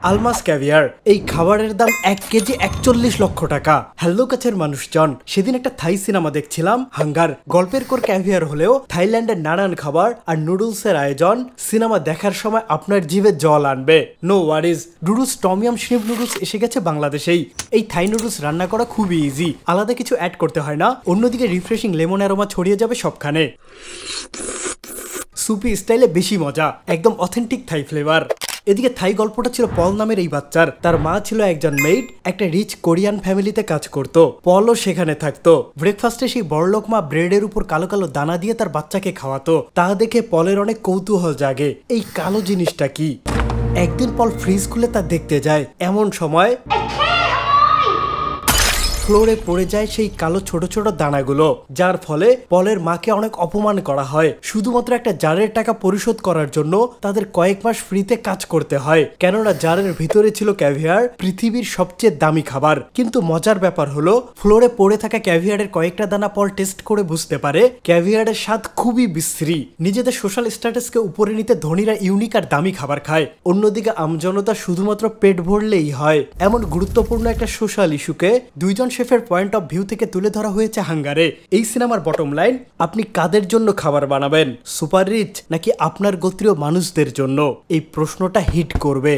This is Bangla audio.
আলমাস ক্যাভিয়ার এই খাবারের দাম 1 কেজি 41 লক্ষ টাকা। হ্যালো কাছের মানুষজন, সেদিন একটা থাই সিনেমা দেখছিলাম হাঙ্গার। গল্পের কোর ক্যাভিয়ার হলেও থাইল্যান্ডের নানান খাবার আর নুডলসের আয়োজন সিনেমা দেখার সময় আপনার জিভে জল আনবে। No worries, noodles tom yum shrimp noodles এসে গেছে বাংলাদেশেই। এই থাই নুডলস রান্না করা খুবই ইজি, আলাদা কিছু অ্যাড করতে হয় না। অন্যদিকে রিফ্রেশিং লেমন অ্যারোমা ছড়িয়ে যাবে সবখানে। সুপি স্টাইলে বেশি মজা, একদম অথেন্টিক থাই ফ্লেভার। এদিকে থাই গল্পটা ছিল পল নামের এই বাচ্চার। তার মা ছিল একজন মেইড, একটা রিচ কোরিয়ান ফ্যামিলিতে কাজ করত। পলও সেখানে থাকতো। ব্রেকফাস্টে সেই বড়লোক মা ব্রেডের উপর কালো কালো দানা দিয়ে তার বাচ্চাকে খাওয়াতো। তা দেখে পলের অনেক কৌতূহল জাগে, এই কালো জিনিসটা কি। একদিন পল ফ্রিজ খুলে তা দেখতে যায়, এমন সময় ফ্লোরে পড়ে যায় সেই কালো ছোট ছোট দানাগুলো, যার ফলে পলের মাকে অনেক অপমান করা হয়। শুধুমাত্র একটা জারের টাকা পরিশোধ করার জন্য তাদের কয়েক মাস ফ্রিতে কাজ করতে হয়, কেননা জারের ভিতরে ছিল ক্যাভিয়ার, পৃথিবীর সবচেয়ে দামি খাবার। কিন্তু মজার ব্যাপার হলো, ফ্লোরে পড়ে থাকা ক্যাভিয়ারের কয়েকটা দানা পল টেস্ট করে বুঝতে পারে ক্যাভিয়ারের স্বাদ খুবই বিশ্রী। নিজেদের সোশ্যাল স্ট্যাটাসকে উপরে নিতে ধনীরা ইউনিক আর দামি খাবার খায়, অন্যদিকে আমজনতা শুধুমাত্র পেট ভরলেই হয়। এমন গুরুত্বপূর্ণ একটা সোশ্যাল ইস্যুকে দুইজন শেফের পয়েন্ট অফ ভিউ থেকে তুলে ধরা হয়েছে হাঙ্গারে। এই সিনেমার বটম লাইন, আপনি কাদের জন্য খাবার বানাবেন, সুপার রিচ নাকি আপনার গোত্রীয় মানুষদের জন্য? এই প্রশ্নটা হিট করবে।